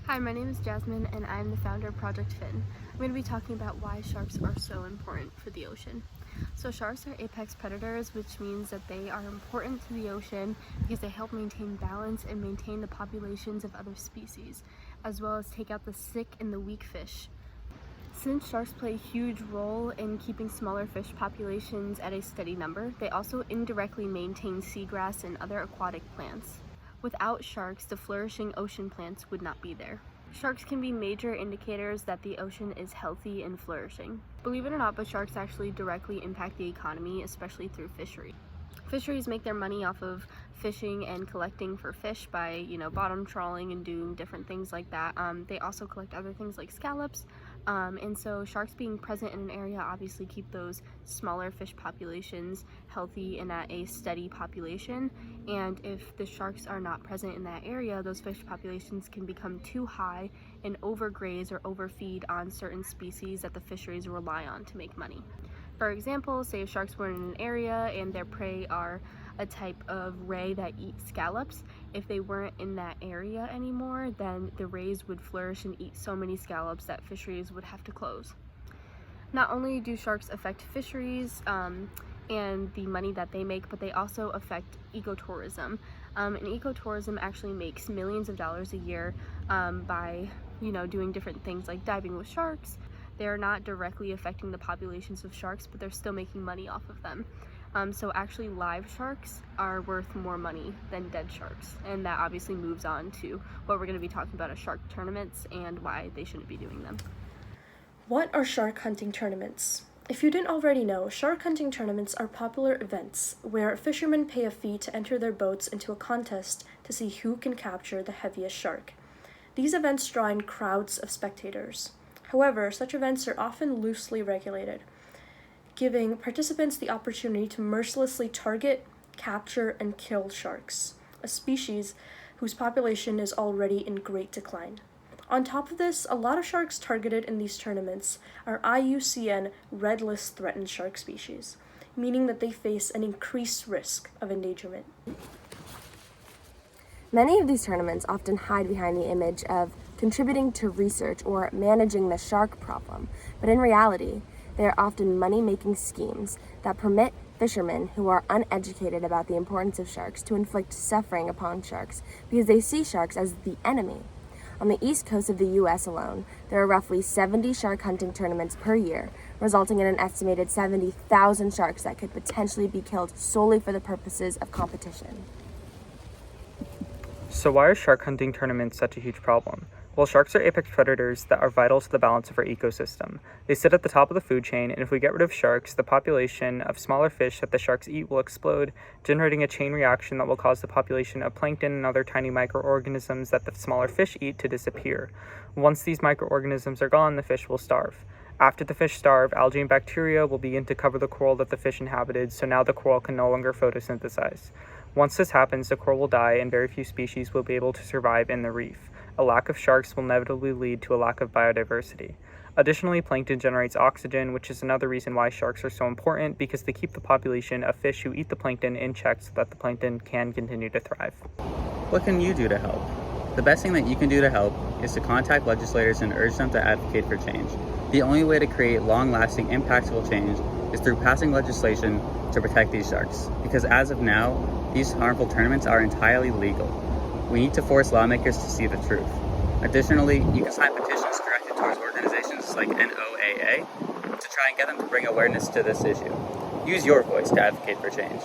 Hi, my name is Jasmine and I'm the founder of Project Fin. I'm going to be talking about why sharks are so important for the ocean. So sharks are apex predators, which means that they are important to the ocean because they help maintain balance and maintain the populations of other species, as well as take out the sick and the weak fish. Since sharks play a huge role in keeping smaller fish populations at a steady number, they also indirectly maintain seagrass and other aquatic plants. Without sharks, the flourishing ocean plants would not be there. Sharks can be major indicators that the ocean is healthy and flourishing. Believe it or not, but sharks actually directly impact the economy, especially through fishery. Fisheries make their money off of fishing and collecting for fish by, bottom trawling and doing different things like that. They also collect other things like scallops, and so sharks being present in an area obviously keep those smaller fish populations healthy and at a steady population. And if the sharks are not present in that area, those fish populations can become too high and overgraze or overfeed on certain species that the fisheries rely on to make money. For example, say if sharks were in an area and their prey are a type of ray that eat scallops, if they weren't in that area anymore, then the rays would flourish and eat so many scallops that fisheries would have to close. Not only do sharks affect fisheries and the money that they make, but they also affect ecotourism. And ecotourism actually makes millions of dollars a year by doing different things like diving with sharks. They're not directly affecting the populations of sharks, but they're still making money off of them. So actually live sharks are worth more money than dead sharks. And that obviously moves on to what we're going to be talking about as shark tournaments and why they shouldn't be doing them. What are shark hunting tournaments? If you didn't already know, shark hunting tournaments are popular events where fishermen pay a fee to enter their boats into a contest to see who can capture the heaviest shark. These events draw in crowds of spectators. However, such events are often loosely regulated, giving participants the opportunity to mercilessly target, capture, and kill sharks, a species whose population is already in great decline. On top of this, a lot of sharks targeted in these tournaments are IUCN Red List threatened shark species, meaning that they face an increased risk of endangerment. Many of these tournaments often hide behind the image of contributing to research or managing the shark problem, but in reality, they are often money-making schemes that permit fishermen who are uneducated about the importance of sharks to inflict suffering upon sharks because they see sharks as the enemy. On the east coast of the U.S. alone, there are roughly 70 shark hunting tournaments per year, resulting in an estimated 70,000 sharks that could potentially be killed solely for the purposes of competition. So why are shark hunting tournaments such a huge problem? Well, sharks are apex predators that are vital to the balance of our ecosystem. They sit at the top of the food chain, and if we get rid of sharks, the population of smaller fish that the sharks eat will explode, generating a chain reaction that will cause the population of plankton and other tiny microorganisms that the smaller fish eat to disappear. Once these microorganisms are gone, the fish will starve. After the fish starve, algae and bacteria will begin to cover the coral that the fish inhabited, so now the coral can no longer photosynthesize. Once this happens, the coral will die and very few species will be able to survive in the reef. A lack of sharks will inevitably lead to a lack of biodiversity. Additionally, plankton generates oxygen, which is another reason why sharks are so important, because they keep the population of fish who eat the plankton in check so that the plankton can continue to thrive. What can you do to help? The best thing that you can do to help is to contact legislators and urge them to advocate for change. The only way to create long-lasting, impactful change is through passing legislation to protect these sharks, because as of now, these harmful tournaments are entirely legal. We need to force lawmakers to see the truth. Additionally, you can sign petitions directed towards organizations like NOAA to try and get them to bring awareness to this issue. Use your voice to advocate for change.